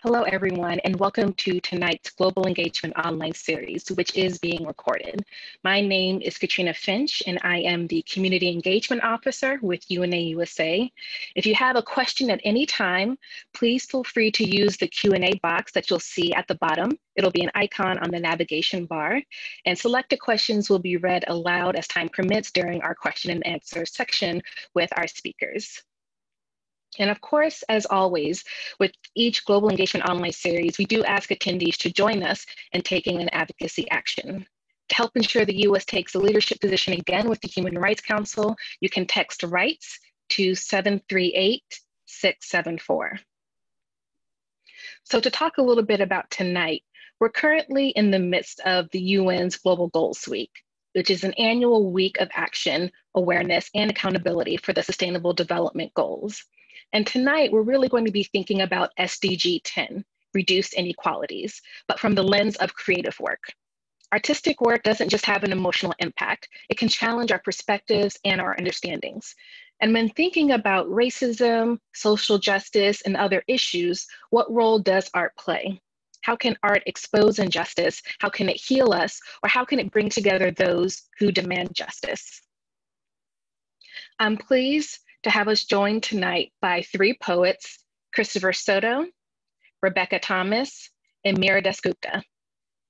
Hello, everyone, and welcome to tonight's Global Engagement Online series, which is being recorded. My name is Katrina Finch, and I am the Community Engagement Officer with UNA USA. If you have a question at any time, please feel free to use the Q&A box that you'll see at the bottom. It'll be an icon on the navigation bar, and selected questions will be read aloud as time permits during our question and answer section with our speakers. And of course, as always, with each Global Engagement Online series, we do ask attendees to join us in taking an advocacy action. To help ensure the US takes a leadership position again with the Human Rights Council, you can text RIGHTS to 738-674. So to talk a little bit about tonight, we're currently in the midst of the UN's Global Goals Week, which is an annual week of action, awareness, and accountability for the Sustainable Development Goals. And tonight, we're really going to be thinking about SDG 10, Reduced Inequalities, but from the lens of creative work. Artistic work doesn't just have an emotional impact, it can challenge our perspectives and our understandings. And when thinking about racism, social justice, and other issues, what role does art play? How can art expose injustice? How can it heal us? Or how can it bring together those who demand justice? I'm pleased to have us joined tonight by three poets, Christopher Soto, Rebecca Thomas, and Mira Dasgupta.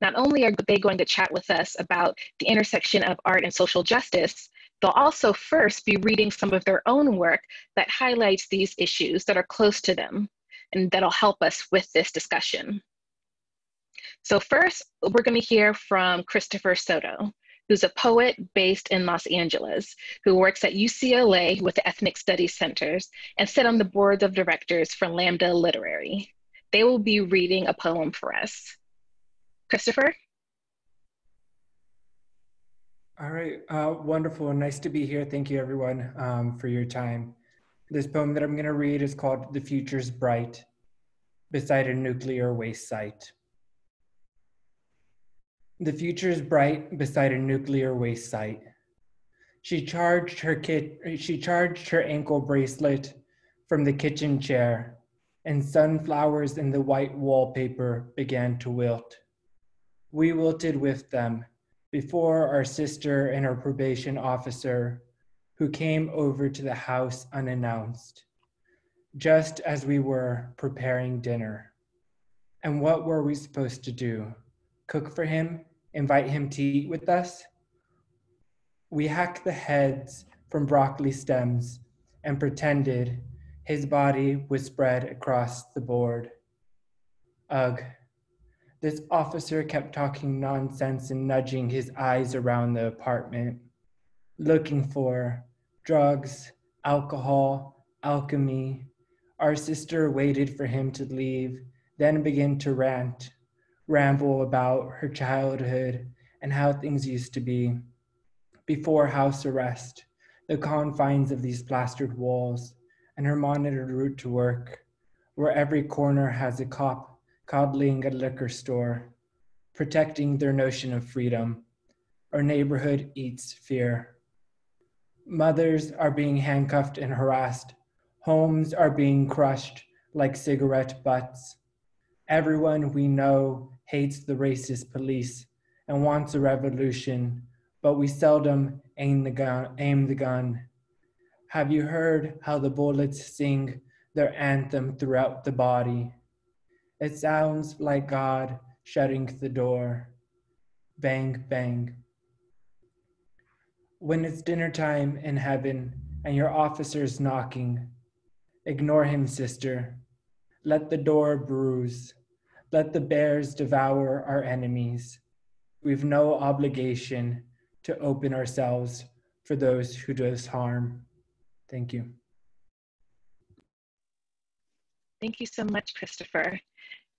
Not only are they going to chat with us about the intersection of art and social justice, they'll also first be reading some of their own work that highlights these issues that are close to them and that'll help us with this discussion. So first, we're going to hear from Christopher Soto, who's a poet based in Los Angeles, who works at UCLA with the Ethnic Studies Centers and sit on the board of directors for Lambda Literary. They will be reading a poem for us. Christopher? All right, wonderful, nice to be here. Thank you everyone for your time. This poem that I'm gonna read is called The Future's Bright, beside a nuclear waste site. The future's bright beside a nuclear waste site. She charged her ankle bracelet from the kitchen chair, and sunflowers in the white wallpaper began to wilt. We wilted with them before our sister and our probation officer, who came over to the house unannounced, just as we were preparing dinner. And what were we supposed to do? Cook for him? Invite him to eat with us? We hacked the heads from broccoli stems and pretended his body was spread across the board. Ugh. This officer kept talking nonsense and nudging his eyes around the apartment, looking for drugs, alcohol, alchemy. Our sister waited for him to leave, then began to ramble about her childhood and how things used to be before house arrest, the confines of these plastered walls, and her monitored route to work, where every corner has a cop coddling a liquor store, protecting their notion of freedom. Our neighborhood eats fear. Mothers are being handcuffed and harassed. Homes are being crushed like cigarette butts. Everyone we know hates the racist police and wants a revolution, but we seldom aim the gun. Have you heard how the bullets sing their anthem throughout the body? It sounds like God shutting the door. Bang, bang. When it's dinner time in heaven and your officer's knocking, ignore him, sister. Let the door bruise. Let the bears devour our enemies. We've no obligation to open ourselves for those who do us harm. Thank you. Thank you so much, Christopher.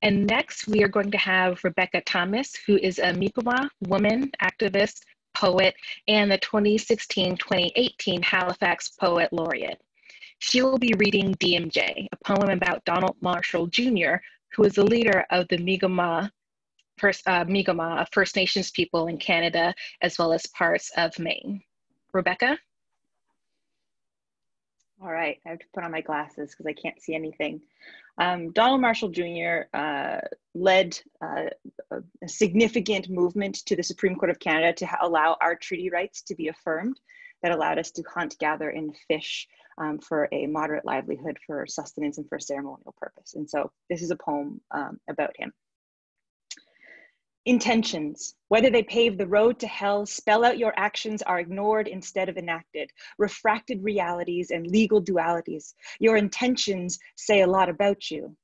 And next, we are going to have Rebecca Thomas, who is a Mi'kmaq woman, activist, poet, and the 2016-2018 Halifax Poet Laureate. She will be reading DMJ, a poem about Donald Marshall Jr., who is the leader of the Mi'kmaq First Nations people in Canada, as well as parts of Maine. Rebecca? All right, I have to put on my glasses because I can't see anything. Donald Marshall Jr. Led a significant movement to the Supreme Court of Canada to allow our treaty rights to be affirmed, that allowed us to hunt, gather, and fish for a moderate livelihood, for sustenance, and for ceremonial purpose. And so this is a poem about him. Intentions, whether they pave the road to hell, spell out your actions are ignored instead of enacted, refracted realities and legal dualities. Your intentions say a lot about you.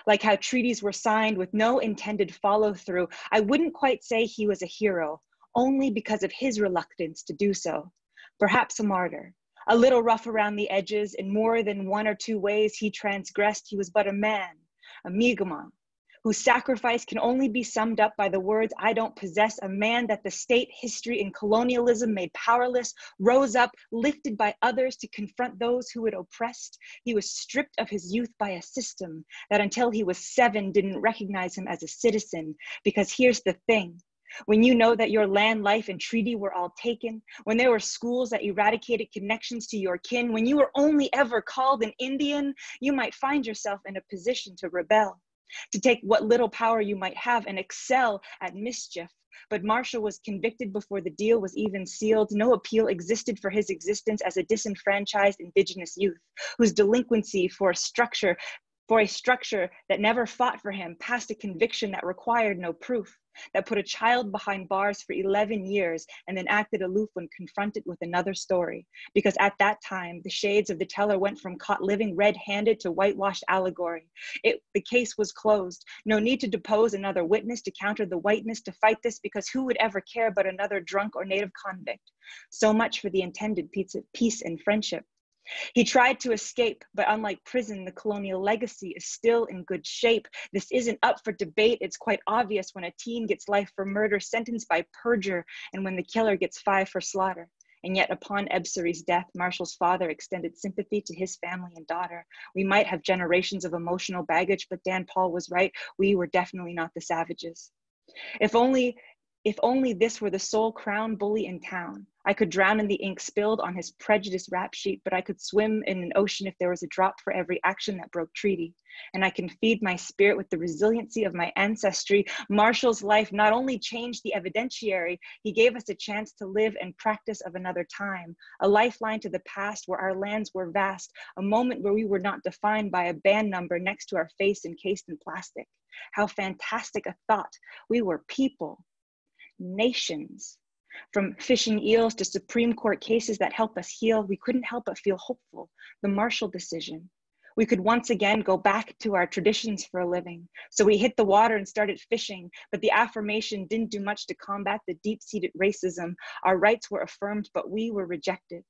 Like how treaties were signed with no intended follow through, I wouldn't quite say he was a hero, only because of his reluctance to do so. Perhaps a martyr, a little rough around the edges. In more than one or two ways he transgressed, he was but a man, a Mi'kmaq, whose sacrifice can only be summed up by the words, I don't possess, a man that the state, history, and colonialism made powerless, rose up, lifted by others to confront those who had oppressed. He was stripped of his youth by a system that until he was 7 didn't recognize him as a citizen. Because here's the thing, when you know that your land, life, and treaty were all taken, when there were schools that eradicated connections to your kin, when you were only ever called an Indian, you might find yourself in a position to rebel, to take what little power you might have and excel at mischief. But Marshall was convicted before the deal was even sealed. No appeal existed for his existence as a disenfranchised Indigenous youth, whose delinquency for a structure that never fought for him, passed a conviction that required no proof, that put a child behind bars for 11 years and then acted aloof when confronted with another story. Because at that time, the shades of the teller went from caught living red-handed to whitewashed allegory. The case was closed. No need to depose another witness to counter the whiteness, to fight this, because who would ever care but another drunk or native convict? So much for the intended peace and friendship. He tried to escape, but unlike prison, the colonial legacy is still in good shape. This isn't up for debate. It's quite obvious when a teen gets life for murder, sentenced by perjure, and when the killer gets 5 for slaughter. And yet upon Ebseri's death, Marshall's father extended sympathy to his family and daughter. We might have generations of emotional baggage, but Dan Paul was right. We were definitely not the savages. If only this were the sole crown bully in town. I could drown in the ink spilled on his prejudiced rap sheet, but I could swim in an ocean if there was a drop for every action that broke treaty. And I can feed my spirit with the resiliency of my ancestry. Marshall's life not only changed the evidentiary, he gave us a chance to live and practice of another time, a lifeline to the past where our lands were vast, a moment where we were not defined by a band number next to our face encased in plastic. How fantastic a thought. We were people. Nations. From fishing eels to Supreme Court cases that help us heal, we couldn't help but feel hopeful. The Marshall decision. We could once again go back to our traditions for a living. So we hit the water and started fishing, but the affirmation didn't do much to combat the deep-seated racism. Our rights were affirmed, but we were rejected.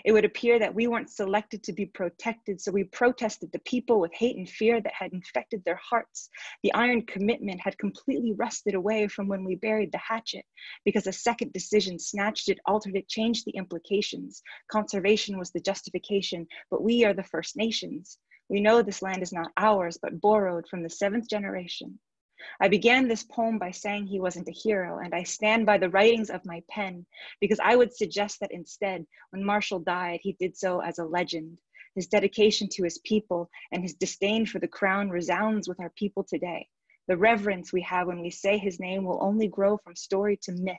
It would appear that we weren't selected to be protected, so we protested the people with hate and fear that had infected their hearts. The iron commitment had completely rusted away from when we buried the hatchet, because a second decision snatched it, altered it, changed the implications. Conservation was the justification, but we are the First Nations. We know this land is not ours, but borrowed from the 7th generation. I began this poem by saying he wasn't a hero, and I stand by the writings of my pen, because I would suggest that instead, when Marshall died, he did so as a legend. His dedication to his people and his disdain for the crown resounds with our people today. The reverence we have when we say his name will only grow from story to myth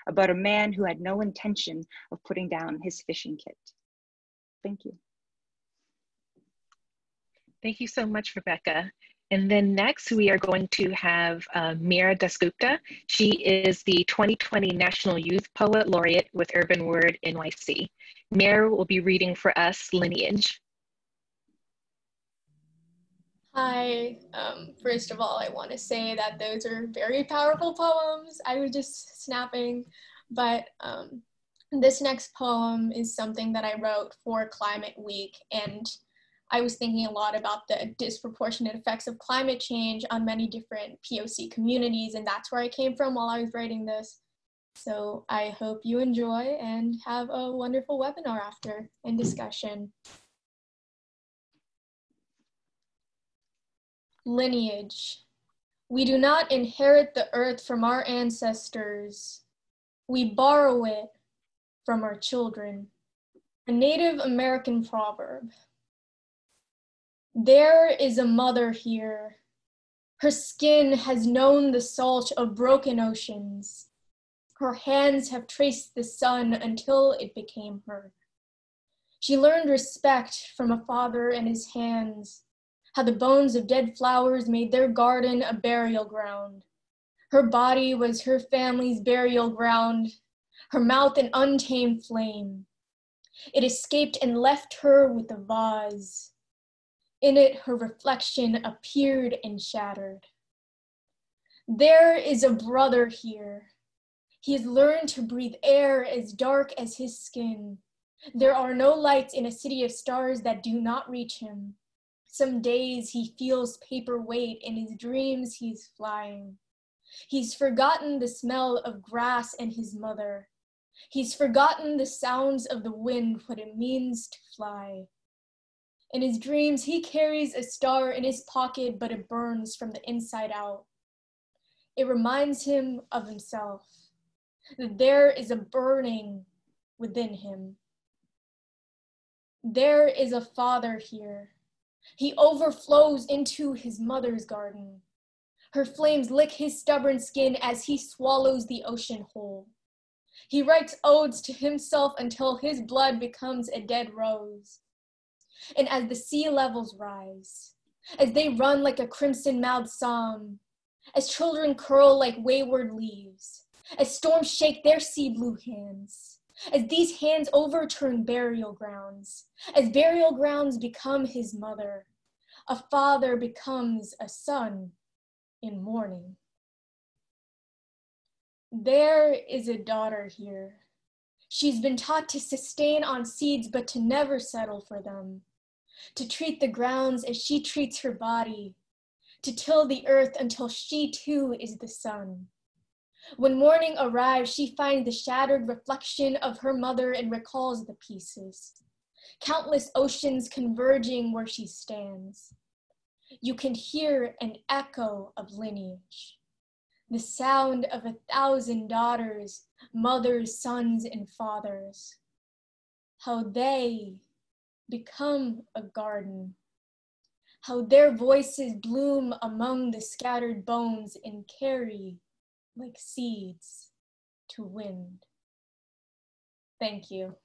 about a man who had no intention of putting down his fishing kit. Thank you. Thank you so much, Rebecca. And then next, we are going to have Mira Dasgupta. She is the 2020 National Youth Poet Laureate with Urban Word NYC. Mira will be reading for us Lineage. Hi, first of all, I want to say that those are very powerful poems. I was just snapping, but this next poem is something that I wrote for Climate Week, and I was thinking a lot about the disproportionate effects of climate change on many different POC communities, and that's where I came from while I was writing this. So I hope you enjoy and have a wonderful webinar after and discussion. Lineage. We do not inherit the earth from our ancestors. We borrow it from our children. A Native American proverb. There is a mother here. Her skin has known the salt of broken oceans. Her hands have traced the sun until it became her. She learned respect from a father and his hands, how the bones of dead flowers made their garden a burial ground. Her body was her family's burial ground, her mouth an untamed flame. It escaped and left her with a vase. In it, her reflection appeared and shattered. There is a brother here. He has learned to breathe air as dark as his skin. There are no lights in a city of stars that do not reach him. Some days he feels paper weight, in his dreams he's flying. He's forgotten the smell of grass and his mother. He's forgotten the sounds of the wind, what it means to fly. In his dreams, he carries a star in his pocket, but it burns from the inside out. It reminds him of himself, that there is a burning within him. There is a father here. He overflows into his mother's garden. Her flames lick his stubborn skin as he swallows the ocean whole. He writes odes to himself until his blood becomes a dead rose. And as the sea levels rise, as they run like a crimson-mouthed psalm, as children curl like wayward leaves, as storms shake their sea blue hands, as these hands overturn burial grounds, as burial grounds become his mother, a father becomes a son in mourning. There is a daughter here. She's been taught to sustain on seeds, but to never settle for them, to treat the grounds as she treats her body, to till the earth until she too is the sun. When morning arrives, she finds the shattered reflection of her mother and recalls the pieces, countless oceans converging where she stands. You can hear an echo of lineage, the sound of 1,000 daughters, mothers, sons, and fathers, how they become a garden, how their voices bloom among the scattered bones and carry like seeds to wind. Thank you.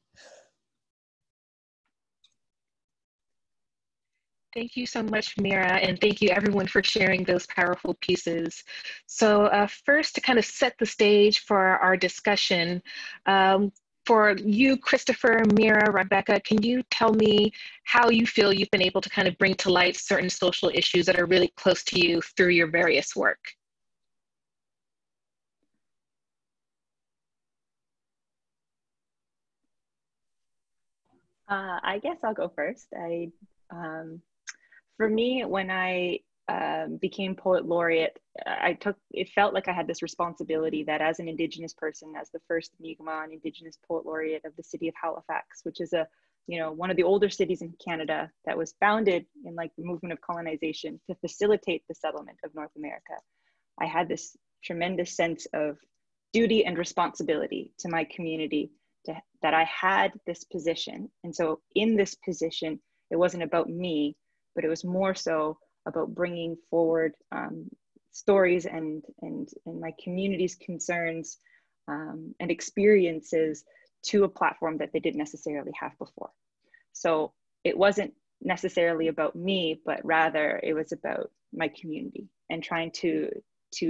Thank you so much, Mira, and thank you everyone for sharing those powerful pieces. So first, to kind of set the stage for our discussion, for you, Christopher, Mira, Rebecca, can you tell me how you feel you've been able to kind of bring to light certain social issues that are really close to you through your various work? I guess I'll go first. For me, when I became poet laureate, it felt like I had this responsibility that as an Indigenous person, as the first Mi'kmaq Indigenous poet laureate of the city of Halifax, which is one of the older cities in Canada that was founded in like the movement of colonization to facilitate the settlement of North America. I had this tremendous sense of duty and responsibility to my community that I had this position. And so in this position, it wasn't about me, but it was more so about bringing forward stories and my community's concerns and experiences to a platform that they didn't necessarily have before. So it wasn't necessarily about me, but rather it was about my community and trying to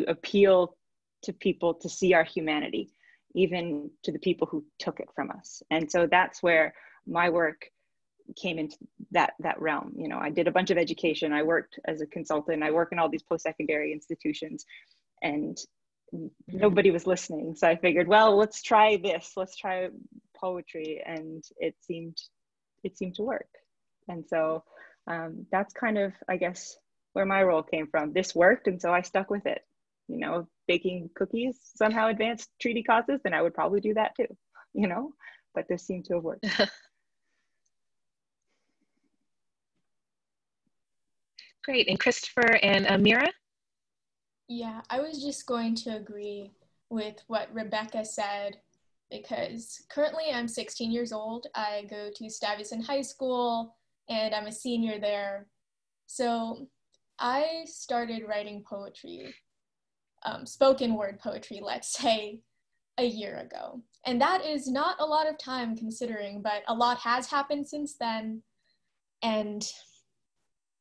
appeal to people to see our humanity, even to the people who took it from us. And so that's where my work came into that realm. I did a bunch of education. I worked as a consultant. I work in all these post-secondary institutions, and nobody was listening. So I figured, well, let's try this. Let's try poetry, and it seemed to work. And so that's kind of, I guess, where my role came from. This worked, and so I stuck with it. Baking cookies somehow advanced treaty causes, then I would probably do that too. But this seemed to have worked. Great. And Christopher and Mira? Yeah, I was just going to agree with what Rebecca said, because currently I'm 16 years old. I go to Stuyvesant High School and I'm a senior there. So I started writing poetry, spoken word poetry, let's say, a year ago. And that is not a lot of time considering, but a lot has happened since then. And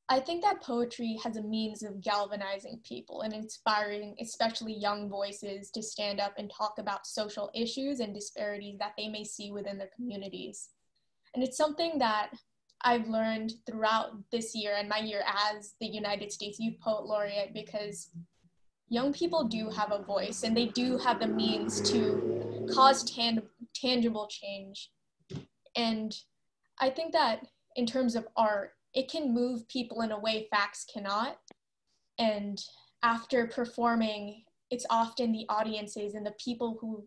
I think that poetry has a means of galvanizing people and inspiring, especially young voices, to stand up and talk about social issues and disparities that they may see within their communities. And it's something that I've learned throughout this year and my year as the United States Youth Poet Laureate, because young people do have a voice and they do have the means to cause tangible change. And I think that in terms of art, it can move people in a way facts cannot. And after performing, it's often the audiences and the people who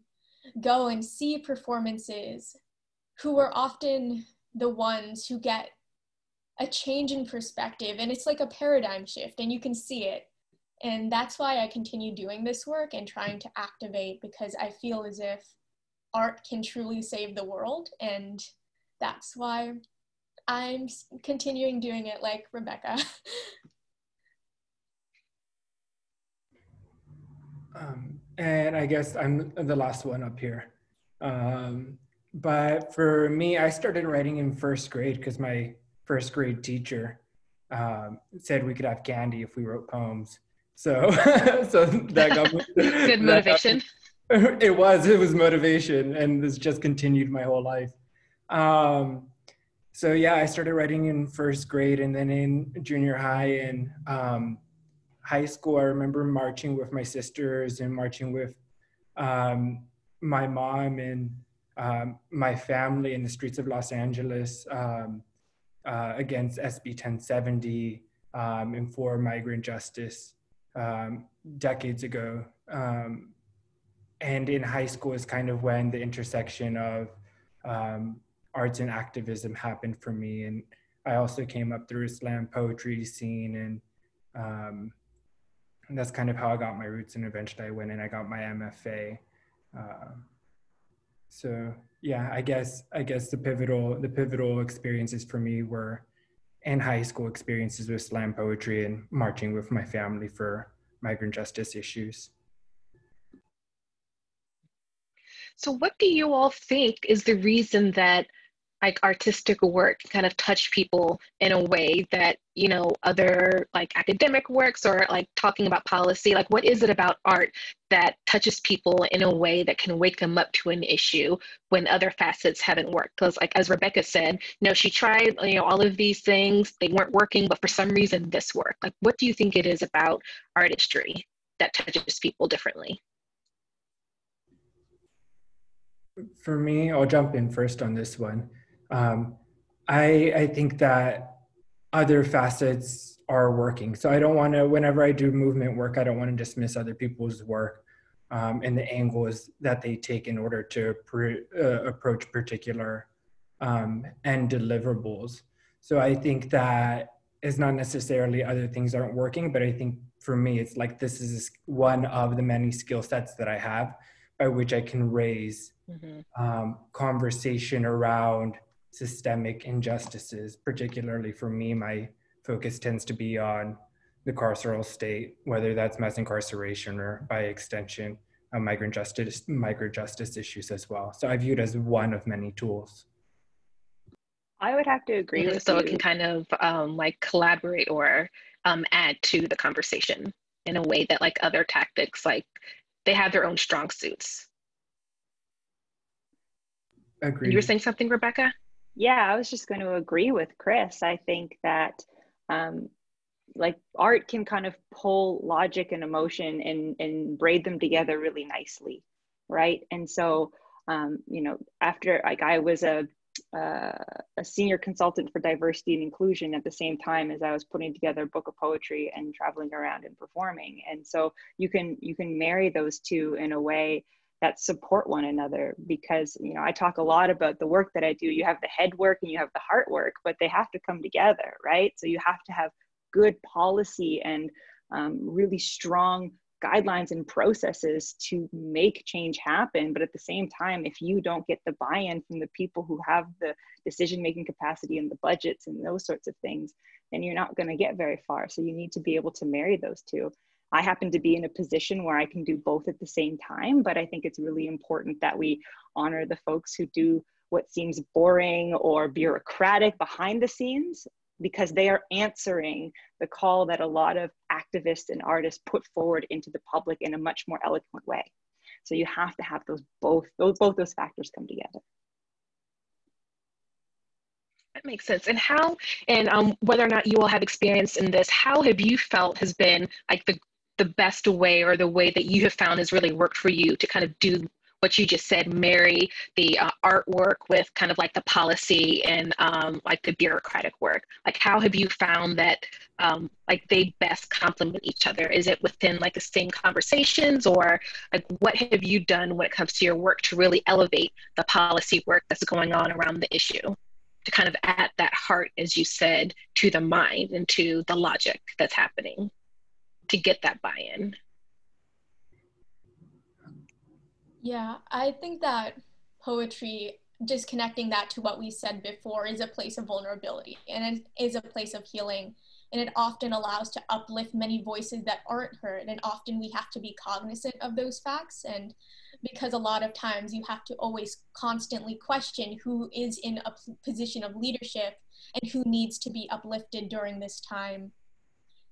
go and see performances who are often the ones who get a change in perspective. And it's like a paradigm shift, and you can see it. And that's why I continue doing this work and trying to activate, because I feel as if art can truly save the world. And that's why I'm continuing doing it like Rebecca. And I guess I'm the last one up here. But for me, I started writing in first grade because my first grade teacher said we could have candy if we wrote poems. So, so that got me, good motivation. It was motivation, and this just continued my whole life. So yeah, I started writing in first grade, and then in junior high and high school, I remember marching with my sisters and marching with my mom and my family in the streets of Los Angeles against SB 1070 and for migrant justice decades ago. And in high school is kind of when the intersection of arts and activism happened for me. And I also came up through a slam poetry scene, and that's kind of how I got my roots. And eventually I went and I got my MFA. So yeah, I guess the pivotal experiences for me were in high school experiences with slam poetry and marching with my family for migrant justice issues. So what do you all think is the reason that like artistic work kind of touch people in a way that, you know, other like academic works or like talking about policy, like what is it about art that touches people in a way that can wake them up to an issue when other facets haven't worked? Because like, as Rebecca said, you know, she tried, you know, all of these things, they weren't working, but for some reason this worked. Like, what do you think it is about artistry that touches people differently? For me, I'll jump in first on this one. I think that other facets are working. So I don't want to, whenever I do movement work, I don't want to dismiss other people's work and the angles that they take in order to approach particular end deliverables. So I think that it's not necessarily other things aren't working, but I think for me, it's like this is one of the many skill sets that I have by which I can raise conversation around systemic injustices. Particularly for me, my focus tends to be on the carceral state, whether that's mass incarceration or by extension, migrant justice issues as well. So I view it as one of many tools. I would have to agree with so you. it can kind of like collaborate or add to the conversation in a way that like other tactics, like they have their own strong suits. Agreed. You were saying something, Rebecca? Yeah, I was just going to agree with Chris. I think that like art can kind of pull logic and emotion and braid them together really nicely, right? And so, you know, after like I was a senior consultant for diversity and inclusion at the same time as I was putting together a book of poetry and traveling around and performing. And so you can marry those two in a way that support one another, because, you know, I talk a lot about the work that I do. You have the head work and you have the heart work, but they have to come together, right? So you have to have good policy and really strong guidelines and processes to make change happen. But at the same time, if you don't get the buy-in from the people who have the decision-making capacity and the budgets and those sorts of things, then you're not going to get very far. So you need to be able to marry those two. I happen to be in a position where I can do both at the same time, but I think it's really important that we honor the folks who do what seems boring or bureaucratic behind the scenes, because they are answering the call that a lot of activists and artists put forward into the public in a much more eloquent way. So you have to have both those factors come together. That makes sense. And how, and whether or not you all have experience in this, how have you felt has been like the best way, or the way that you have found has really worked for you to kind of do what you just said, marry the artwork with kind of like the policy and like the bureaucratic work? Like, how have you found that like they best complement each other? Is it within like the same conversations, or like what have you done when it comes to your work to really elevate the policy work that's going on around the issue, to kind of add that heart, as you said, to the mind and to the logic that's happening to get that buy-in? Yeah, I think that poetry, just connecting that to what we said before, is a place of vulnerability, and it is a place of healing. And it often allows to uplift many voices that aren't heard. And often we have to be cognizant of those facts. And because a lot of times you have to always constantly question who is in a position of leadership and who needs to be uplifted during this time.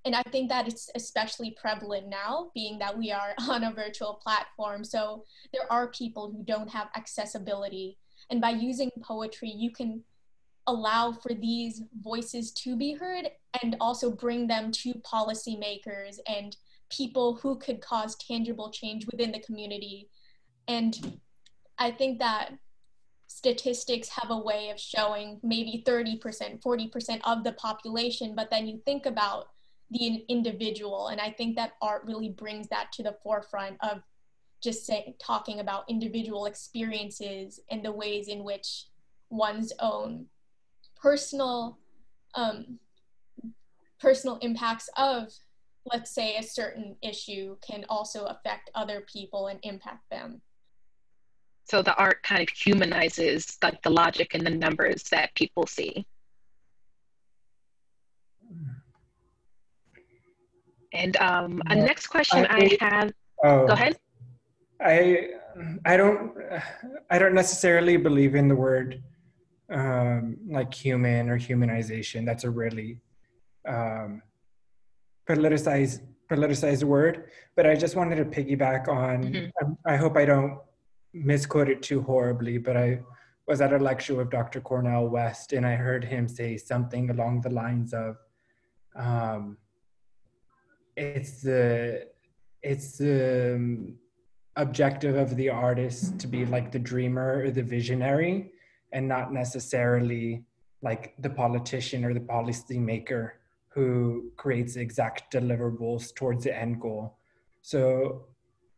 And I think that it's especially prevalent now, being that we are on a virtual platform. So there are people who don't have accessibility. And by using poetry, you can allow for these voices to be heard, and also bring them to policymakers and people who could cause tangible change within the community. And I think that statistics have a way of showing maybe 30%, 40% of the population, but then you think about the individual. And I think that art really brings that to the forefront of just talking about individual experiences and the ways in which one's own personal impacts of, let's say, a certain issue can also affect other people and impact them. So the art kind of humanizes like the logic and the numbers that people see. And a next question I have. Go ahead. I don't necessarily believe in the word like human or humanization. That's a really politicized word. But I just wanted to piggyback on. I hope I don't misquote it too horribly, but I was at a lecture with Dr. Cornell West, and I heard him say something along the lines of, it's the objective of the artist to be like the dreamer or the visionary, and not necessarily like the politician or the policy maker who creates exact deliverables towards the end goal. So,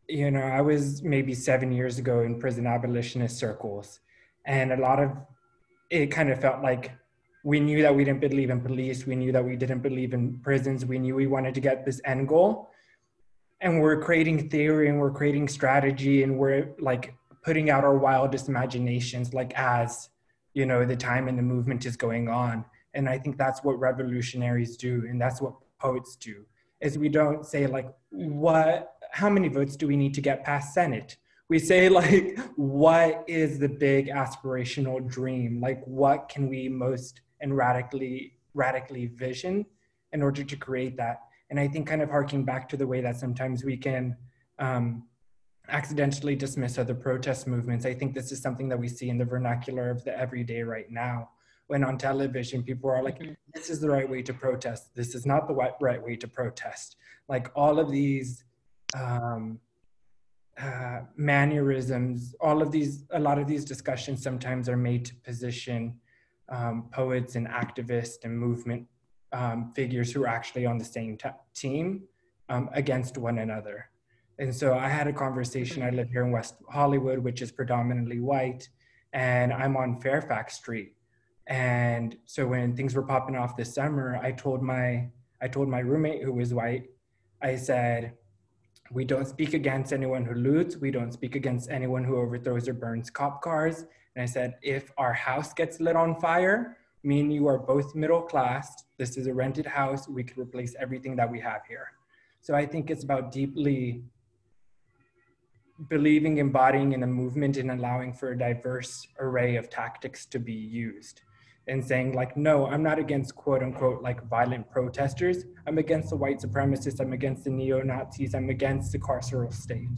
you know, I was maybe 7 years ago in prison abolitionist circles, and a lot of it kind of felt like we knew that we didn't believe in police. We knew that we didn't believe in prisons. We knew we wanted to get this end goal. And we're creating theory and we're creating strategy and we're like putting out our wildest imaginations, like as, you know, the time and the movement is going on. And I think that's what revolutionaries do. And that's what poets do, is we don't say like, how many votes do we need to get past Senate? We say like, what is the big aspirational dream? Like, what can we most and radically vision in order to create that? And I think kind of harking back to the way that sometimes we can accidentally dismiss other protest movements. I think this is something that we see in the vernacular of the everyday right now. When on television, people are like, this is the right way to protest. This is not the right way to protest. Like all of these mannerisms, a lot of these discussions sometimes are made to position poets and activists and movement figures who are actually on the same team against one another. And so I had a conversation, I live here in West Hollywood, which is predominantly white, and I'm on Fairfax Street. And so when things were popping off this summer, I told my roommate who was white, I said, We don't speak against anyone who loots. We don't speak against anyone who overthrows or burns cop cars. And I said, if our house gets lit on fire, me and you are both middle class. This is a rented house. We could replace everything that we have here. So I think it's about deeply believing, embodying in a movement and allowing for a diverse array of tactics to be used. And saying like, no, I'm not against quote unquote like violent protesters. I'm against the white supremacists. I'm against the neo-Nazis. I'm against the carceral state.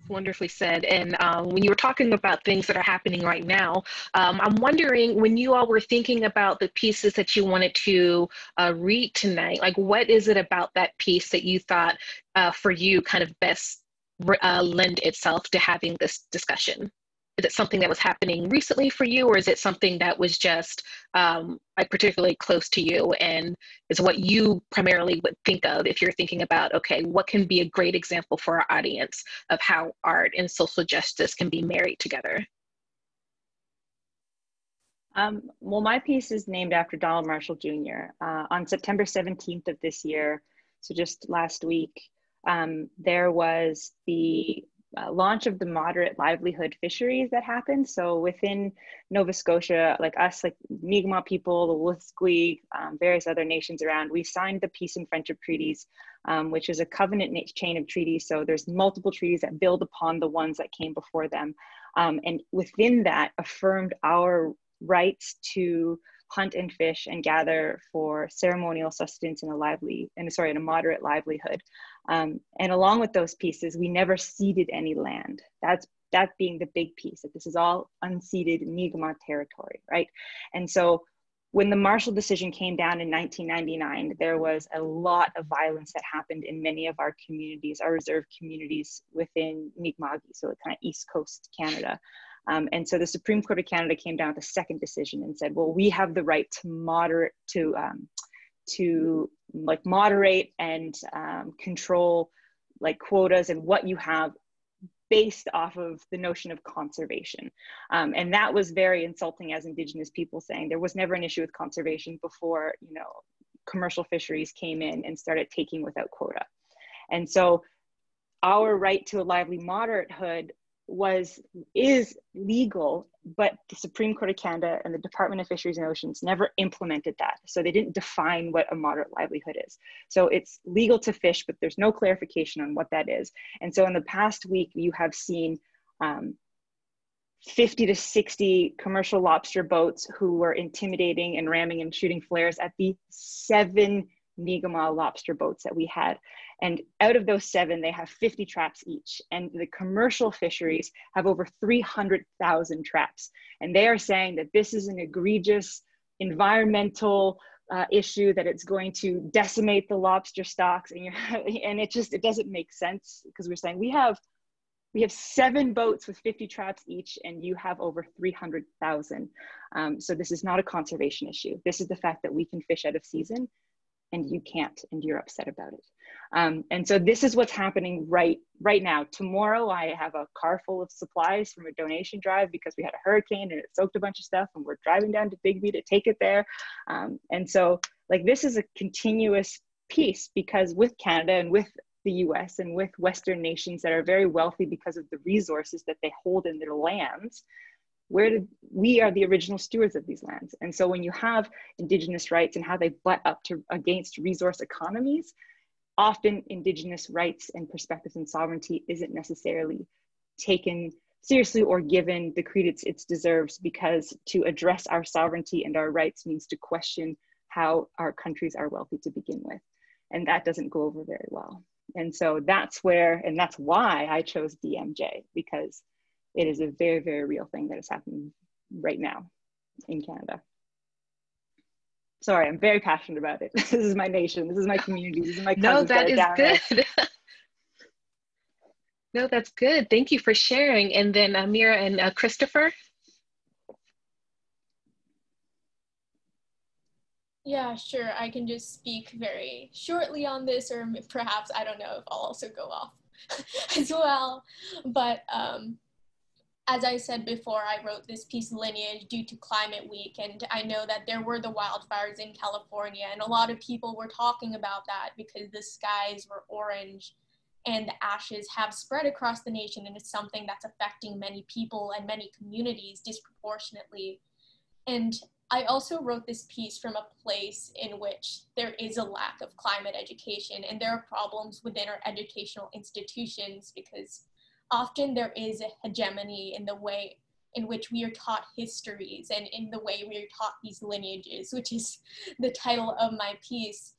Wonderfully said. And when you were talking about things that are happening right now, I'm wondering, when you all were thinking about the pieces that you wanted to read tonight, like what is it about that piece that you thought for you kind of best lend itself to having this discussion? Is it something that was happening recently for you, or is it something that was just like particularly close to you and is what you primarily would think of if you're thinking about, okay, what can be a great example for our audience of how art and social justice can be married together? Well, my piece is named after Donald Marshall Jr. On September 17th of this year, so just last week, there was the launch of the moderate livelihood fisheries that happened. So within Nova Scotia, like us, like Mi'kmaq people, the Wusqueam, various other nations around, we signed the Peace and Friendship Treaties, which is a covenant chain of treaties. So there's multiple treaties that build upon the ones that came before them. And within that affirmed our rights to hunt and fish and gather for ceremonial sustenance in a moderate livelihood. And along with those pieces, we never ceded any land. That being the big piece, that this is all unceded Mi'kmaq territory, right? And so when the Marshall decision came down in 1999, there was a lot of violence that happened in many of our communities, our reserve communities within Mi'kmaq, so kind of East Coast Canada. And so the Supreme Court of Canada came down with a second decision and said, well, we have the right to moderate and control like quotas and what you have based off of the notion of conservation. And that was very insulting as Indigenous people, saying there was never an issue with conservation before, you know, commercial fisheries came in and started taking without quota. And so our right to a lively moderatehood is legal, but the Supreme Court of Canada and the Department of Fisheries and Oceans never implemented that. So they didn't define what a moderate livelihood is. So it's legal to fish, but there's no clarification on what that is. And so in the past week, you have seen 50 to 60 commercial lobster boats who were intimidating and ramming and shooting flares at the 7 Mi'kmaq lobster boats that we had. And out of those 7, they have 50 traps each. And the commercial fisheries have over 300,000 traps. And they are saying that this is an egregious environmental issue, that it's going to decimate the lobster stocks. And it doesn't make sense, because we're saying we have 7 boats with 50 traps each, and you have over 300,000. So this is not a conservation issue. This is the fact that we can fish out of season and you can't, and you're upset about it. And so this is what's happening right now. Tomorrow, I have a car full of supplies from a donation drive because we had a hurricane and it soaked a bunch of stuff, and we're driving down to Bigby to take it there. And so like, this is a continuous piece, because with Canada and with the US and with Western nations that are very wealthy because of the resources that they hold in their lands, we are the original stewards of these lands. And so when you have Indigenous rights and how they butt up against resource economies, often Indigenous rights and perspectives and sovereignty isn't necessarily taken seriously or given the credence it deserves, because to address our sovereignty and our rights means to question how our countries are wealthy to begin with. And that doesn't go over very well. And so that's why I chose DMJ, because it is a very, very real thing that is happening right now in Canada. Sorry, I'm very passionate about it. This is my nation. This is my community. This is my cousins. No, that is good. No, that's good. Thank you for sharing. And then Mira and Christopher. Yeah, sure. I can just speak very shortly on this, or perhaps, I don't know if I'll also go off as well. But as I said before, I wrote this piece Lineage due to Climate Week, and I know that there were the wildfires in California, and a lot of people were talking about that because the skies were orange and the ashes have spread across the nation, and it's something that's affecting many people and many communities disproportionately. And I also wrote this piece from a place in which there is a lack of climate education, and there are problems within our educational institutions because often there is a hegemony in the way in which we are taught histories and in the way we are taught these lineages, which is the title of my piece.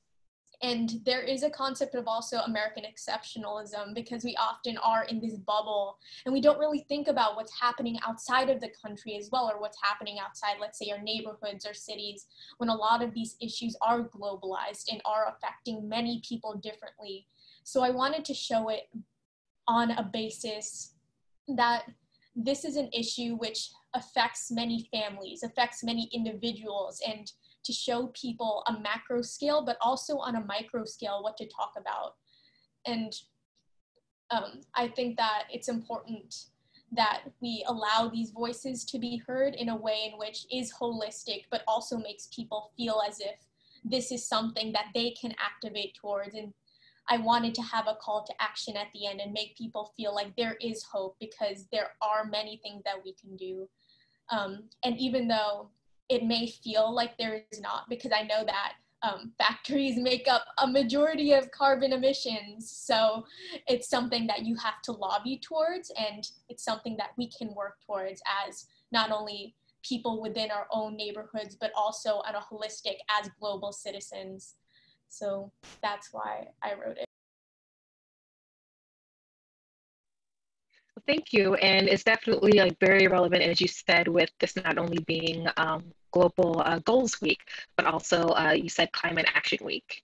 And there is a concept of also American exceptionalism because we often are in this bubble and we don't really think about what's happening outside of the country as well, or what's happening outside, let's say, our neighborhoods or cities, when a lot of these issues are globalized and are affecting many people differently. So I wanted to show it on a basis that this is an issue which affects many families, affects many individuals, and to show people a macro scale, but also on a micro scale, what to talk about. And I think that it's important that we allow these voices to be heard in a way in which is holistic, but also makes people feel as if this is something that they can activate towards. And I wanted to have a call to action at the end and make people feel like there is hope because there are many things that we can do. And even though it may feel like there is not, because I know that factories make up a majority of carbon emissions. So it's something that you have to lobby towards, and it's something that we can work towards as not only people within our own neighborhoods, but also on a holistic as global citizens. So that's why I wrote it. Thank you, and it's definitely like very relevant, as you said, with this not only being Global Goals Week, but also you said Climate Action Week.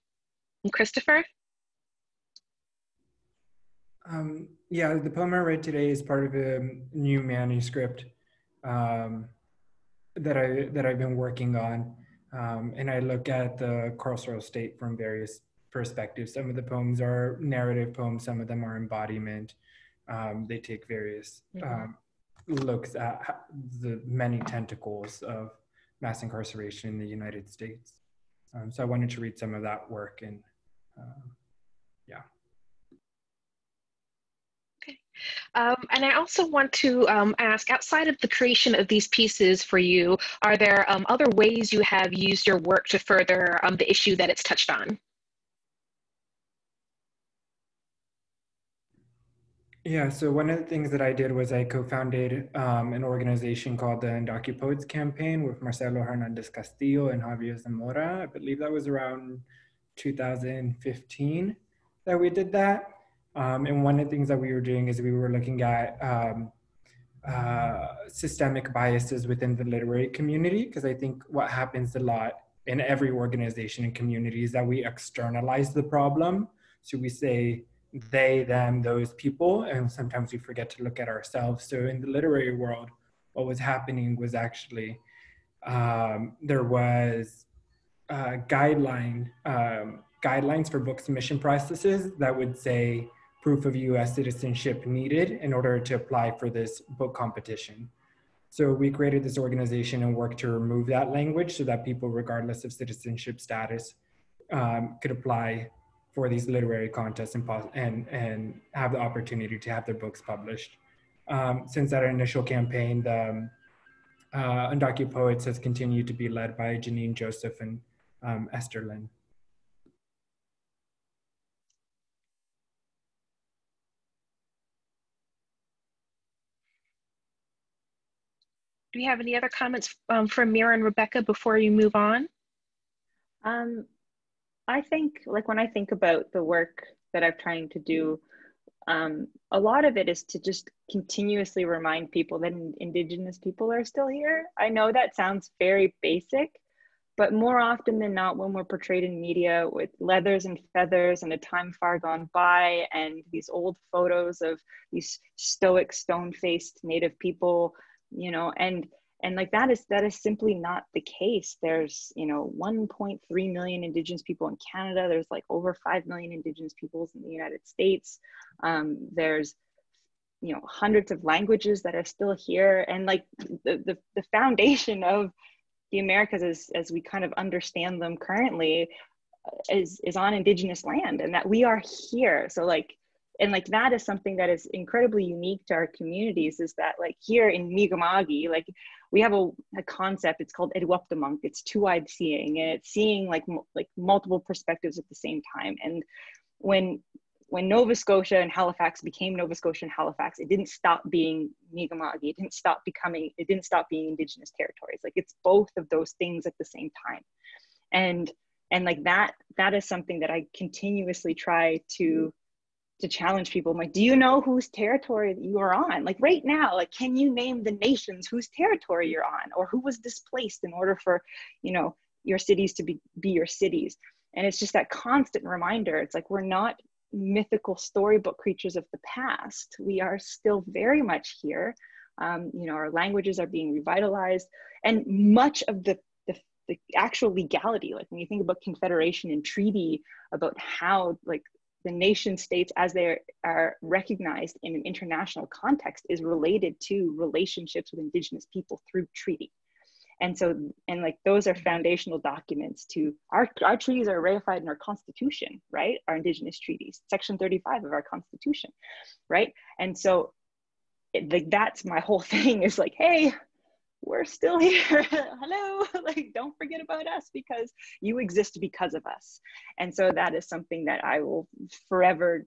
And Christopher? Yeah, the poem I read today is part of a new manuscript that I've been working on, and I look at the cultural state from various perspectives. Some of the poems are narrative poems, some of them are embodiment. They take various looks at the many tentacles of mass incarceration in the United States. So I wanted to read some of that work, and yeah. Okay. And I also want to ask, outside of the creation of these pieces for you, are there other ways you have used your work to further the issue that it's touched on? Yeah, so one of the things that I did was I co-founded an organization called the Undocupodes Campaign with Marcelo Hernandez Castillo and Javier Zamora. I believe that was around 2015 that we did that. And one of the things that we were doing is we were looking at systemic biases within the literary community, because I think what happens a lot in every organization and community is that we externalize the problem. So we say, they, them, those people, and sometimes we forget to look at ourselves. So in the literary world, what was happening was actually there was guidelines for book submission processes that would say proof of US citizenship needed in order to apply for this book competition. So we created this organization and worked to remove that language so that people, regardless of citizenship status, could apply for these literary contests and have the opportunity to have their books published. Since that initial campaign, the Undocupodes has continued to be led by Janine Joseph and Esther Lynn. Do you have any other comments from Mira and Rebecca before you move on? I think, like, when I think about the work that I'm trying to do, a lot of it is to just continuously remind people that Indigenous people are still here. I know that sounds very basic, but more often than not, when we're portrayed in media with leathers and feathers and a time far gone by and these old photos of these stoic, stone-faced Native people, you know, and like that is simply not the case. There's, you know, 1.3 million Indigenous people in Canada. There's like over 5 million Indigenous peoples in the United States. There's you know, hundreds of languages that are still here. And like the foundation of the Americas as we kind of understand them currently is on Indigenous land, and that we are here. So like, and like that is something that is incredibly unique to our communities, is that like here in Mi'kma'ki, like we have a concept, it's called Edwaptamunk, it's two-eyed seeing, and it's seeing like multiple perspectives at the same time. And when Nova Scotia and Halifax became Nova Scotia and Halifax, it didn't stop being Mi'kma'ki, it didn't stop being Indigenous territories. Like it's both of those things at the same time. And like that is something that I continuously try to challenge people. I'm like, do you know whose territory you are on? Like right now, like, can you name the nations whose territory you're on, or who was displaced in order for, you know, your cities to be your cities? And it's just that constant reminder. It's like, we're not mythical storybook creatures of the past. We are still very much here. You know, our languages are being revitalized, and much of the actual legality, like when you think about confederation and treaty, about how like the nation states as they are recognized in an international context is related to relationships with Indigenous people through treaty. And so, and like those are foundational documents to our treaties are ratified in our Constitution, right? Our Indigenous treaties, Section 35 of our Constitution, right? And so like that's my whole thing, is like, hey, we're still here. Hello, like don't forget about us, because you exist because of us. And so that is something that I will forever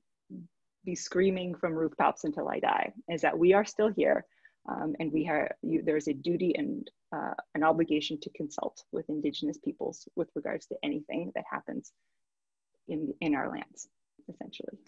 be screaming from rooftops until I die, is that we are still here, and there's a duty and an obligation to consult with Indigenous peoples with regards to anything that happens in our lands, essentially.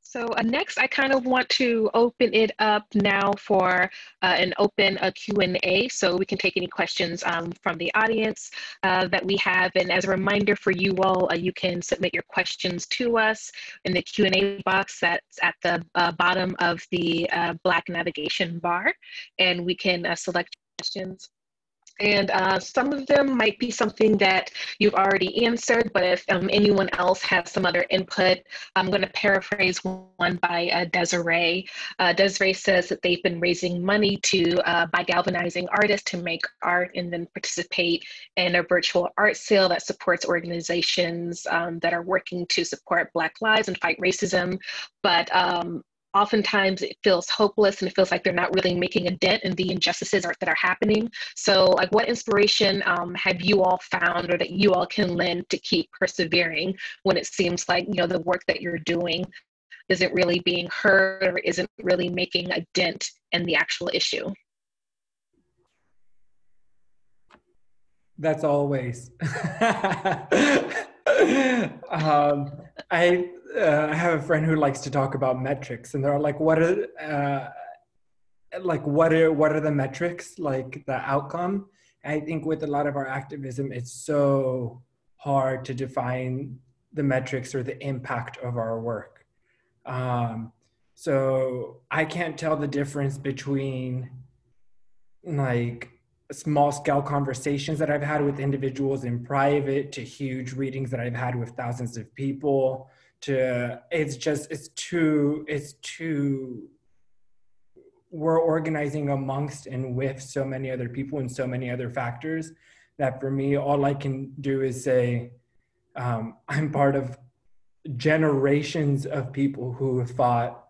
So next, I kind of want to open it up now for an open Q&A, so we can take any questions from the audience that we have. And as a reminder for you all, you can submit your questions to us in the Q&A box that's at the bottom of the Black navigation bar, and we can select questions. And some of them might be something that you've already answered, but if anyone else has some other input, I'm going to paraphrase one by Desiree. Desiree says that they've been raising money by galvanizing artists to make art and then participate in a virtual art sale that supports organizations that are working to support Black lives and fight racism. But oftentimes it feels hopeless, and it feels like they're not really making a dent in the injustices that are happening. So like, what inspiration have you all found, or that you all can lend to keep persevering when it seems like, you know, the work that you're doing isn't really being heard or isn't really making a dent in the actual issue? That's always. I have a friend who likes to talk about metrics, and they're like, what are the metrics, like the outcome? And I think with a lot of our activism, it's so hard to define the metrics or the impact of our work. So I can't tell the difference between like small scale conversations that I've had with individuals in private, to huge readings that I've had with thousands of people, it's too, we're organizing amongst and with so many other people and so many other factors, that for me, all I can do is say, I'm part of generations of people who have fought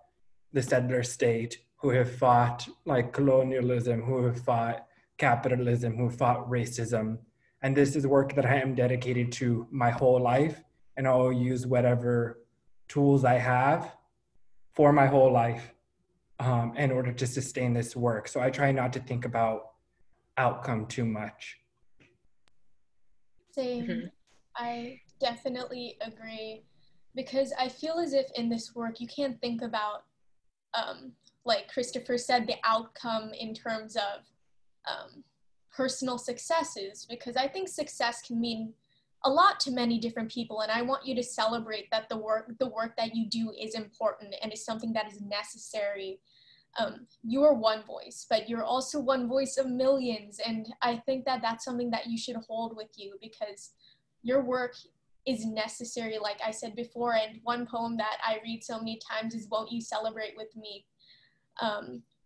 the settler state, who have fought like colonialism, who have fought capitalism, who fought racism. And this is work that I am dedicated to my whole life, and I'll use whatever tools I have for my whole life in order to sustain this work. So I try not to think about outcome too much. Same. Mm-hmm. I definitely agree, because I feel as if in this work you can't think about, like Christopher said, the outcome in terms of personal successes, because I think success can mean a lot to many different people, and I want you to celebrate that the work that you do is important and is something that is necessary. You are one voice, but you're also one voice of millions, and I think that that's something that you should hold with you, because your work is necessary, like I said before. And one poem that I read so many times is Won't You Celebrate With Me,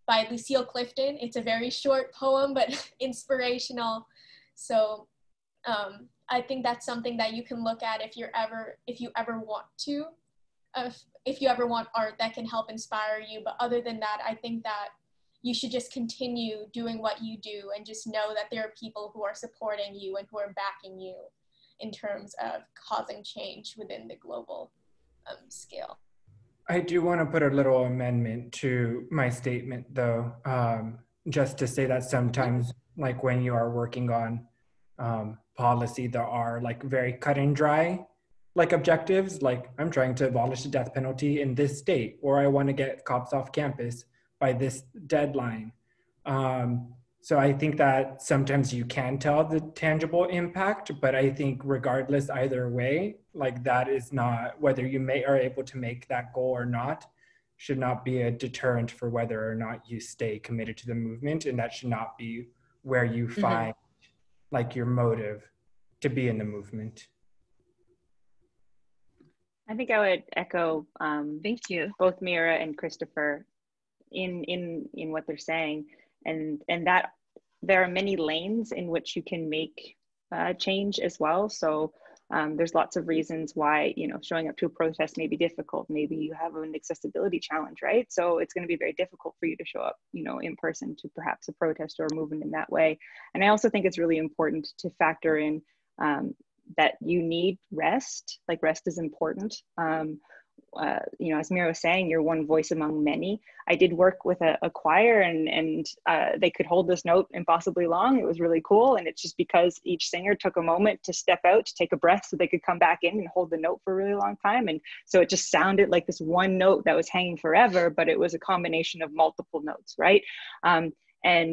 by Lucille Clifton. It's a very short poem, but inspirational. So I think that's something that you can look at if you ever want to, if you ever want art that can help inspire you. But other than that, I think that you should just continue doing what you do and just know that there are people who are supporting you and who are backing you in terms of causing change within the global scale. I do want to put a little amendment to my statement, though, just to say that sometimes, like when you are working on policy, there are like very cut and dry like objectives, like I'm trying to abolish the death penalty in this state, or I want to get cops off campus by this deadline. So I think that sometimes you can tell the tangible impact, but I think regardless either way, like that is not, whether you are able to make that goal or not, should not be a deterrent for whether or not you stay committed to the movement. And that should not be where you find like your motive to be in the movement. I think I would echo Thank you. both Mira and Christopher in what they're saying, and that there are many lanes in which you can make change as well. So there's lots of reasons why, you know, showing up to a protest may be difficult. Maybe you have an accessibility challenge, right? So it's going to be very difficult for you to show up, you know, in person to perhaps a protest or a movement in that way. And I also think it's really important to factor in that you need rest. Like rest is important. You know, as Mira was saying, you're one voice among many. I did work with a choir, and they could hold this note impossibly long. It was really cool. And it's just because each singer took a moment to step out, to take a breath so they could come back in and hold the note for a really long time. And so it just sounded like this one note that was hanging forever, but it was a combination of multiple notes, right? And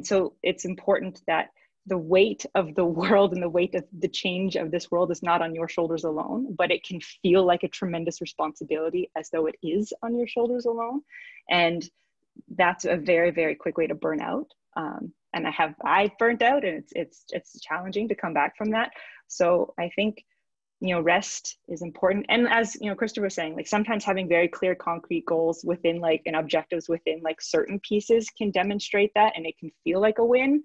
so it's important that the weight of the world and the weight of the change of this world is not on your shoulders alone, but it can feel like a tremendous responsibility as though it is on your shoulders alone. And that's a very, very quick way to burn out. And I've burnt out, and it's challenging to come back from that. So I think, you know, rest is important. And as, you know, Christopher was saying, like sometimes having very clear, concrete goals within like, and objectives within like certain pieces can demonstrate that, and it can feel like a win.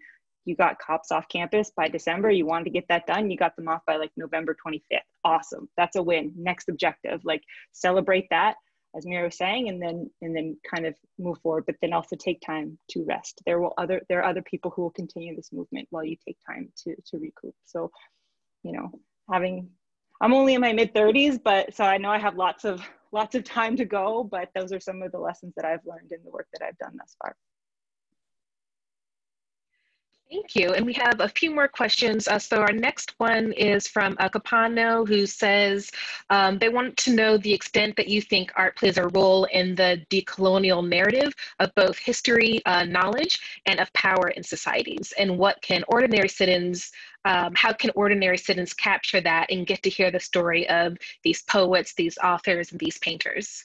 You got cops off campus by December, you wanted to get that done, you got them off by like November 25th. Awesome, that's a win. Next objective, like celebrate that, as Mira was saying, and then kind of move forward, but then also take time to rest. There are other people who will continue this movement while you take time to recoup. So, you know, I'm only in my mid-30s, but so I know I have lots of time to go, but those are some of the lessons that I've learned in the work that I've done thus far. Thank you. And we have a few more questions. So our next one is from Capano, who says they want to know the extent that you think art plays a role in the decolonial narrative of both history, knowledge, and of power in societies. And what can ordinary citizens, how can ordinary citizens capture that and get to hear the story of these poets, these authors, and these painters?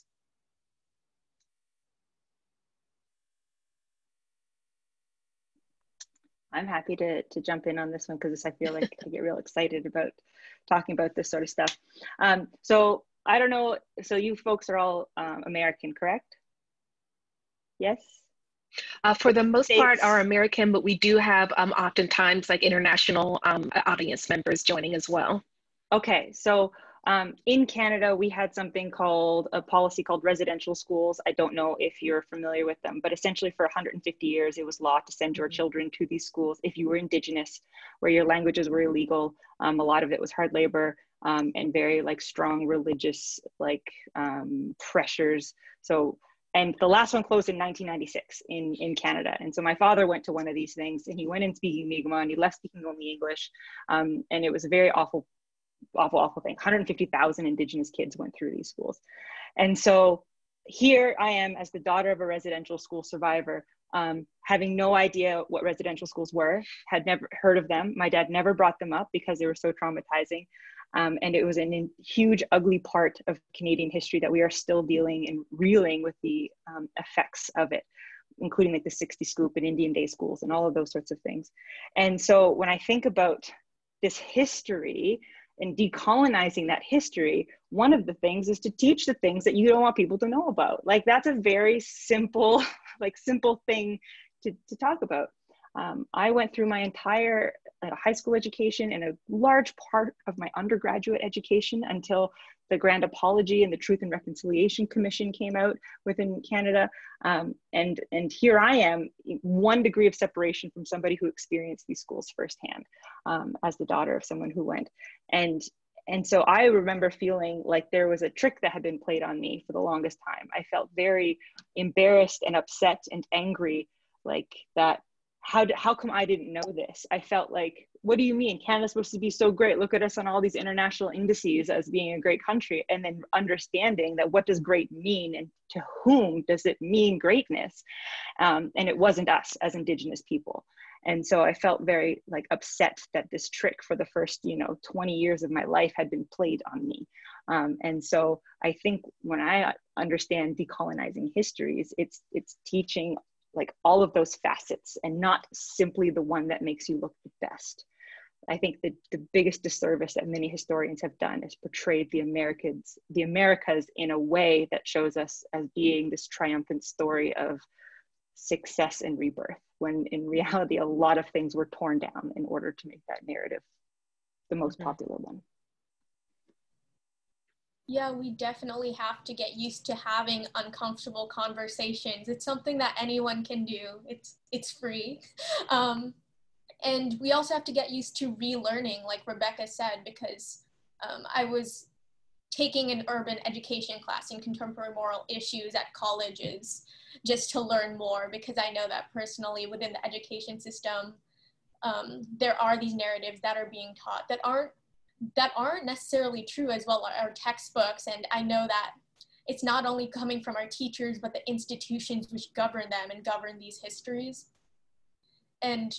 I'm happy to jump in on this one because I feel like I get real excited about talking about this sort of stuff. So I don't know, so you folks are all American, correct? Yes? For the most part are American, but we do have oftentimes like international audience members joining as well. Okay, so in Canada, we had a policy called residential schools. I don't know if you're familiar with them, but essentially for 150 years, it was law to send your children to these schools if you were Indigenous, where your languages were illegal. A lot of it was hard labor and very like strong religious like pressures. So, and the last one closed in 1996 in Canada. And so my father went to one of these things, and he went in speaking Mi'kmaq, and he left speaking only English. And it was a very awful thing. 150,000 Indigenous kids went through these schools. And so here I am as the daughter of a residential school survivor, having no idea what residential schools were, had never heard of them. My dad never brought them up because they were so traumatizing. And it was a huge, ugly part of Canadian history that we are still dealing and reeling with the effects of it, including like the 60 Scoop and Indian Day schools and all of those sorts of things. And so when I think about this history, in decolonizing that history, one of the things is to teach the things that you don't want people to know about. Like, that's a very simple, simple thing to talk about. I went through my entire high school education and a large part of my undergraduate education until the Grand Apology and the Truth and Reconciliation Commission came out within Canada. And here I am, 1 degree of separation from somebody who experienced these schools firsthand, as the daughter of someone who went. And so I remember feeling like there was a trick that had been played on me for the longest time. I felt very embarrassed and upset and angry, like that. How come I didn't know this? I felt like, what do you mean? Canada's supposed to be so great. Look at us on all these international indices as being a great country. And then understanding that, what does great mean, and to whom does it mean greatness? And it wasn't us as Indigenous people. And so I felt very upset that this trick for the first 20 years of my life had been played on me. And so I think when I understand decolonizing histories, it's teaching all of those facets, and not simply the one that makes you look the best. I think that the biggest disservice that many historians have done is portrayed the Americas in a way that shows us as being this triumphant story of success and rebirth, when in reality, a lot of things were torn down in order to make that narrative the most popular one. Yeah, we definitely have to get used to having uncomfortable conversations. It's something that anyone can do. It's free. And we also have to get used to relearning, like Rebecca said, because I was taking an urban education class in contemporary moral issues at colleges just to learn more, because I know that personally within the education system, there are these narratives that are being taught that aren't necessarily true as well as our textbooks. And I know that it's not only coming from our teachers, but the institutions which govern them and govern these histories. And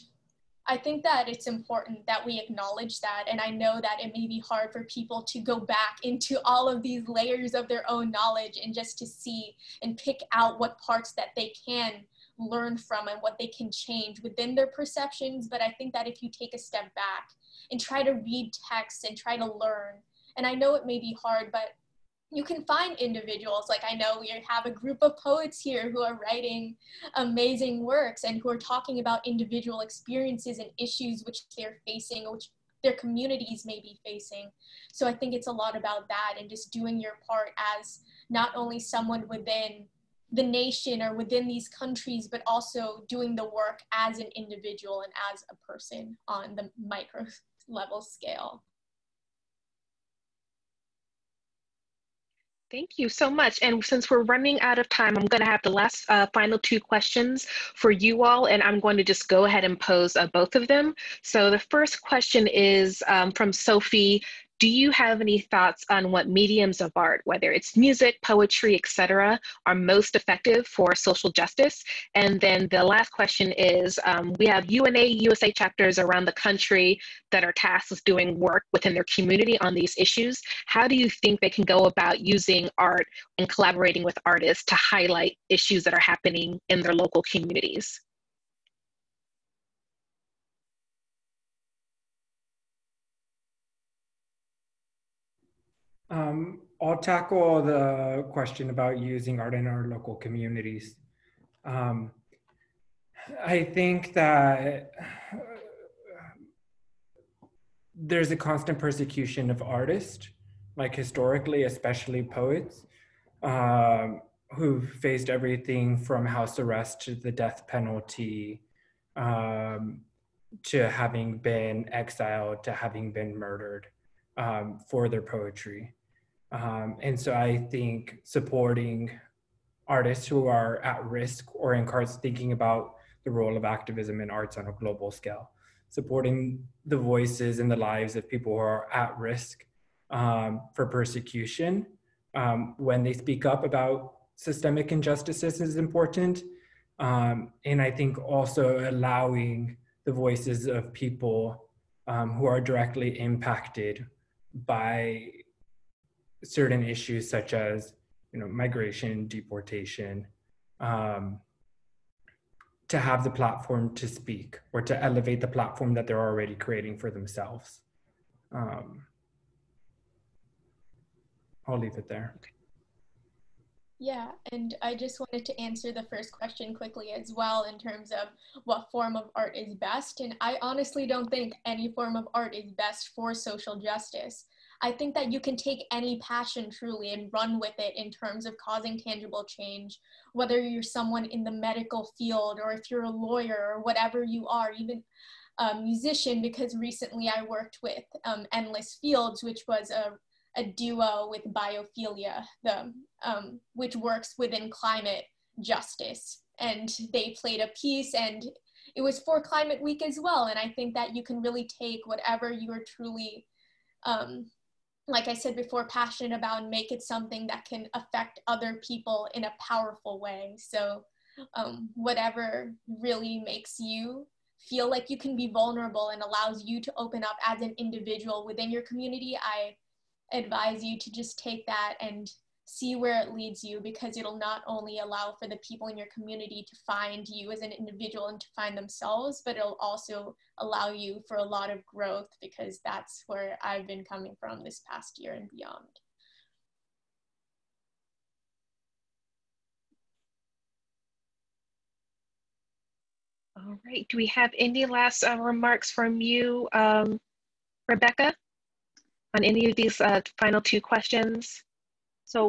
I think that it's important that we acknowledge that. And I know that it may be hard for people to go back into all of these layers of their own knowledge and just to see and pick out what parts that they can learn from and what they can change within their perceptions. But I think that if you take a step back and try to read texts and try to learn, and I know it may be hard, but you can find individuals, like I know we have a group of poets here who are writing amazing works and who are talking about individual experiences and issues which they're facing, or which their communities may be facing. So I think it's a lot about that, and just doing your part as not only someone within the nation or within these countries, but also doing the work as an individual and as a person on the micro level scale. Thank you so much. And since we're running out of time, I'm going to have the last final 2 questions for you all, and I'm going to just go ahead and pose both of them. So the first question is from Sophie. Do you have any thoughts on what mediums of art, whether it's music, poetry, etc., are most effective for social justice? And then the last question is, we have UNA, USA chapters around the country that are tasked with doing work within their community on these issues. How do you think they can go about using art and collaborating with artists to highlight issues that are happening in their local communities? I'll tackle the question about using art in our local communities. I think that there's a constant persecution of artists, like historically, especially poets, who've faced everything from house arrest to the death penalty, to having been exiled, to having been murdered for their poetry. And so I think supporting artists who are at risk or thinking about the role of activism in arts on a global scale, supporting the voices and the lives of people who are at risk for persecution when they speak up about systemic injustices is important. And I think also allowing the voices of people who are directly impacted by certain issues such as migration, deportation, to have the platform to speak or to elevate the platform that they're already creating for themselves. I'll leave it there. Yeah, and I just wanted to answer the first question quickly as well in terms of what form of art is best. And I honestly don't think any form of art is best for social justice. I think that you can take any passion truly and run with it in terms of causing tangible change, whether you're someone in the medical field or if you're a lawyer or whatever you are, even a musician, because recently I worked with Endless Fields, which was a duo with Biophilia, which works within climate justice. And they played a piece, and it was for Climate Week as well. And I think that you can really take whatever you are truly, like I said before, passionate about and make it something that can affect other people in a powerful way. So whatever really makes you feel like you can be vulnerable and allows you to open up as an individual within your community, I advise you to just take that and see where it leads you, because it'll not only allow for the people in your community to find you as an individual and to find themselves, but it'll also allow you for a lot of growth, because that's where I've been coming from this past year and beyond. All right, do we have any last remarks from you, Rebecca, on any of these final two questions? So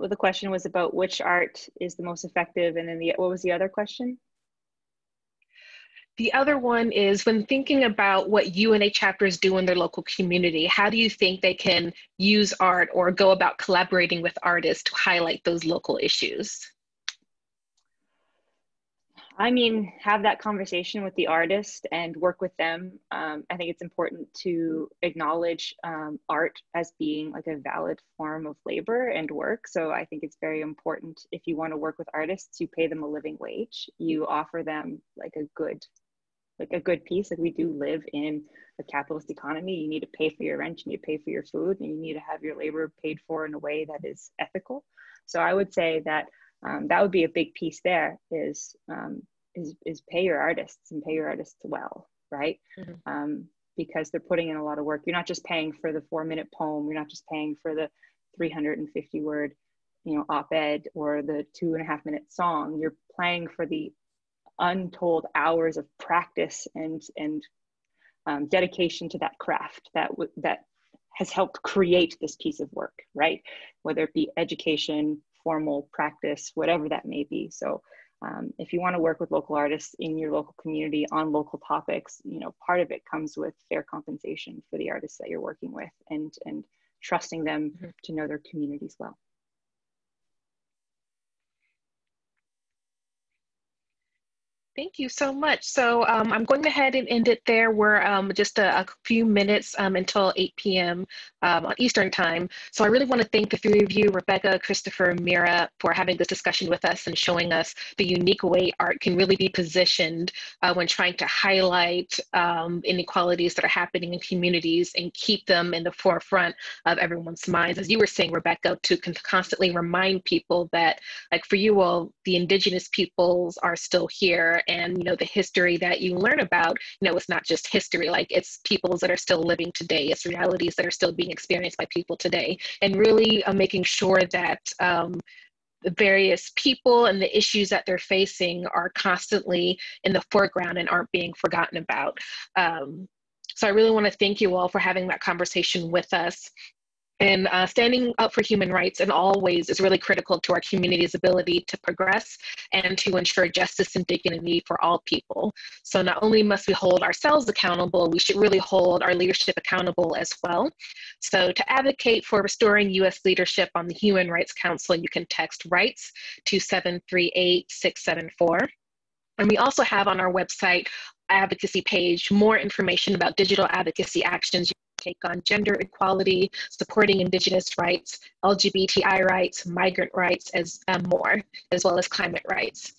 the question was about which art is the most effective, and then what was the other question? The other one is, when thinking about what UNA chapters do in their local community, how do you think they can use art or go about collaborating with artists to highlight those local issues? I mean, have that conversation with the artist and work with them. I think it's important to acknowledge art as being like a valid form of labor and work. So I think it's very important, if you want to work with artists, you pay them a living wage. You offer them like a good piece. Like, we do live in a capitalist economy. You need to pay for your rent, you need to pay for your food, and you need to have your labor paid for in a way that is ethical. So I would say that that would be a big piece there, is pay your artists, and pay your artists well, right? Mm-hmm. Because they're putting in a lot of work. You're not just paying for the 4-minute poem. You're not just paying for the 350 word, op-ed or the 2.5-minute song. You're paying for the untold hours of practice and dedication to that craft that has helped create this piece of work, right? Whether it be education, formal practice, whatever that may be. So if you want to work with local artists in your local community on local topics, part of it comes with fair compensation for the artists that you're working with, and trusting them to know their communities well. Thank you so much. So I'm going ahead and end it there. We're just a few minutes until 8 p.m. On Eastern time. So I really want to thank the three of you, Rebecca, Christopher, and Mira, for having this discussion with us and showing us the unique way art can really be positioned when trying to highlight inequalities that are happening in communities and keep them in the forefront of everyone's minds. As you were saying, Rebecca, to constantly remind people that, like, for you all, the Indigenous peoples are still here. And the history that you learn about, it's not just history, like, it's peoples that are still living today, it's realities that are still being experienced by people today, and really making sure that the various people and the issues that they're facing are constantly in the foreground and aren't being forgotten about. So I really want to thank you all for having that conversation with us. And standing up for human rights in all ways is really critical to our community's ability to progress and to ensure justice and dignity for all people. So not only must we hold ourselves accountable, we should really hold our leadership accountable as well. So to advocate for restoring U.S. leadership on the Human Rights Council, you can text RIGHTS to 738-674. And we also have on our website advocacy page more information about digital advocacy actions you take on gender equality, supporting Indigenous rights, LGBTI rights, migrant rights, and more, as well as climate rights.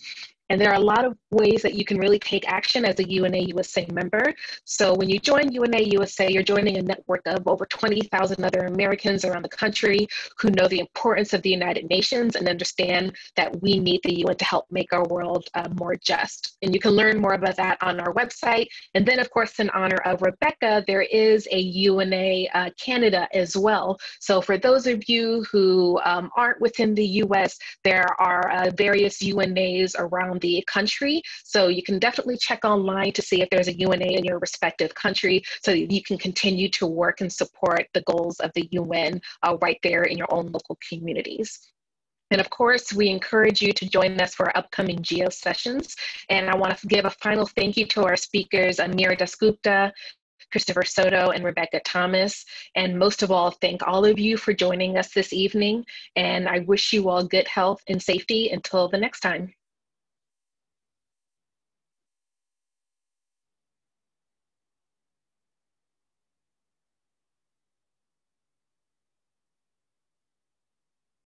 And there are a lot of ways that you can really take action as a UNA USA member. So when you join UNA USA, you're joining a network of over 20,000 other Americans around the country who know the importance of the United Nations and understand that we need the UN to help make our world more just. And you can learn more about that on our website. And then, of course, in honor of Rebecca, there is a UNA Canada as well. So for those of you who aren't within the US, there are various UNAs around the country. So you can definitely check online to see if there's a UNA in your respective country so that you can continue to work and support the goals of the UN right there in your own local communities. And of course, we encourage you to join us for our upcoming GEOS sessions. And I want to give a final thank you to our speakers, Mira Dasgupta, Christopher Soto, and Rebecca Thomas. And most of all, thank all of you for joining us this evening. And I wish you all good health and safety until the next time.